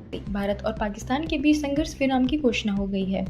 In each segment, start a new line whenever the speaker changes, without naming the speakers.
सकती। भारत और पाकिस्तान के बीच संघर्ष विराम की घोषणा हो गई है।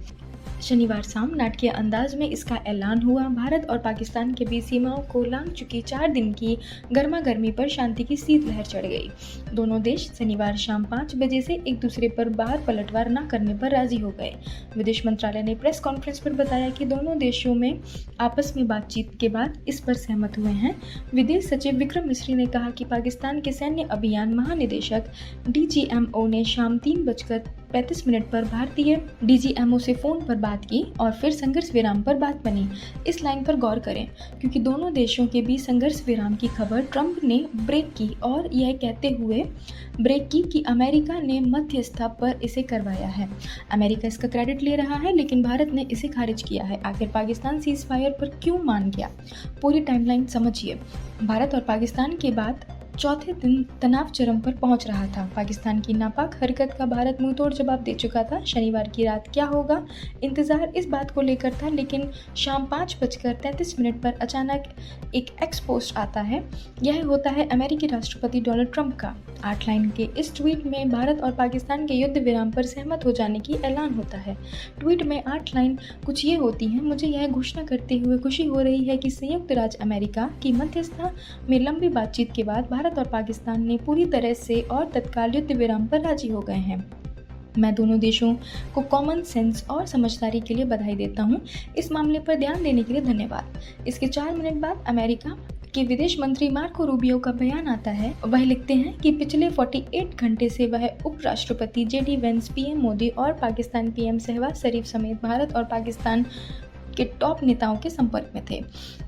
शनिवार शाम नाटकीय अंदाज में इसका ऐलान हुआ। भारत और पाकिस्तान के बीच सीमाओं को लांघ चुकी 4 दिन की गर्मा गर्मी पर शांति की शीतलहर चढ़ गई। दोनों देश शनिवार शाम 5 बजे से एक दूसरे पर बाहर पलटवार न करने पर राजी हो गए। विदेश मंत्रालय ने प्रेस कॉन्फ्रेंस पर बताया कि दोनों देशों में आपस में बातचीत के बाद इस पर सहमत हुए हैं। विदेश सचिव विक्रम मिस्री ने कहा कि पाकिस्तान के सैन्य अभियान महानिदेशक DGMO ने शाम 3:35 पर भारतीय DGMO से फोन पर बात की और फिर संघर्ष विराम पर बात बनी। इस लाइन पर गौर करें, क्योंकि दोनों देशों के बीच संघर्ष विराम की खबर ट्रंप ने ब्रेक की और यह कहते हुए ब्रेक की कि अमेरिका ने मध्यस्थता पर इसे करवाया है। अमेरिका इसका क्रेडिट ले रहा है, लेकिन भारत ने इसे खारिज किया है। आखिर पाकिस्तान सीज फायर पर क्यों मान गया? पूरी टाइमलाइन समझिए। भारत और पाकिस्तान के बाद चौथे दिन तनाव चरम पर पहुंच रहा था। पाकिस्तान की नापाक हरकत का भारत मुंहतोड़ जवाब दे चुका था। शनिवार की रात क्या होगा, इंतजार इस बात को लेकर था, लेकिन शाम 5:33 पर अचानक एक एक्स पोस्ट आता है। यह होता है अमेरिकी राष्ट्रपति डोनाल्ड ट्रंप का। 8 लाइन के इस ट्वीट में भारत और पाकिस्तान के युद्ध विराम पर सहमत हो जाने की ऐलान होता है। ट्वीट में 8 लाइन कुछ ये होती हैं: मुझे यह घोषणा करते हुए खुशी हो रही है कि संयुक्त राज्य अमेरिका की मध्यस्थता में लंबी बातचीत के बाद भारत और पाकिस्तान ने पूरी तरह से और तत्काल युद्ध विराम पर राजी हो गए हैं। मैं दोनों देशों को कॉमन सेंस और समझदारी के लिए बधाई देता हूं। इस मामले पर ध्यान देने के लिए धन्यवाद। इसके 4 मिनट बाद अमेरिका के विदेश मंत्री मार्को रूबियो का बयान आता है। वह लिखते हैं कि पिछले 48 घंटे से वह उपराष्ट्रपति JD वेंस, PM मोदी और पाकिस्तान PM शहबाज शरीफ समेत भारत और पाकिस्तान के टॉप नेताओं के संपर्क में थे।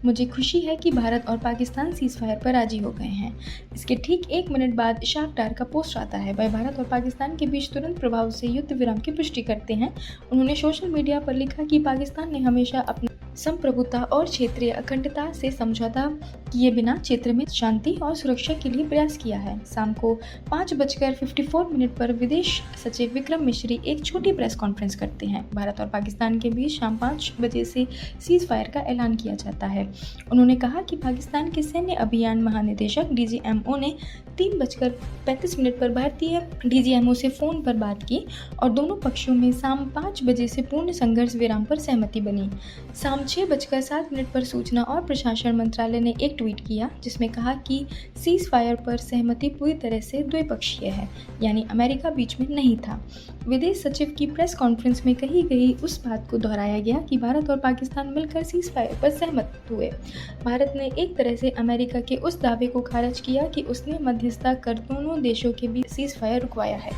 मुझे खुशी है कि भारत और पाकिस्तान सीज फायर पर राजी हो गए हैं। इसके ठीक 1 मिनट बाद इशाक डार का पोस्ट आता है। वह भारत और पाकिस्तान के बीच तुरंत प्रभाव से युद्ध विराम की पुष्टि करते हैं। उन्होंने सोशल मीडिया पर लिखा कि पाकिस्तान ने हमेशा अपनी संप्रभुता और क्षेत्रीय अखंडता से समझौता किए बिना क्षेत्र में शांति और सुरक्षा के लिए प्रयास किया है। शाम को 5:54 पर विदेश सचिव विक्रम मिश्री एक छोटी प्रेस कॉन्फ्रेंस करते हैं। भारत और पाकिस्तान के बीच शाम 5 बजे से सीज फायर का ऐलान किया जाता है। उन्होंने कहा कि पाकिस्तान के सैन्य अभियान महानिदेशक DGMO ने 3:35 पर भारतीय DGMO से फोन पर बात की और दोनों पक्षों में शाम 5 बजे से पूर्ण संघर्ष विराम पर सहमति बनी। शाम 6:07 पर सूचना और प्रशासन मंत्रालय ने एक ट्वीट किया, जिसमें कहा कि सीज फायर पर सहमति पूरी तरह से द्विपक्षीय है, यानी अमेरिका बीच में नहीं था। विदेश सचिव की प्रेस कॉन्फ्रेंस में कही गई उस बात को दोहराया गया कि भारत और पाकिस्तान मिलकर सीज फायर पर सहमत हुए। भारत ने एक तरह से अमेरिका के उस दावे को खारिज किया कि उसने मध्यस्थता कर दोनों देशों के बीच सीज फायर रुकवाया है।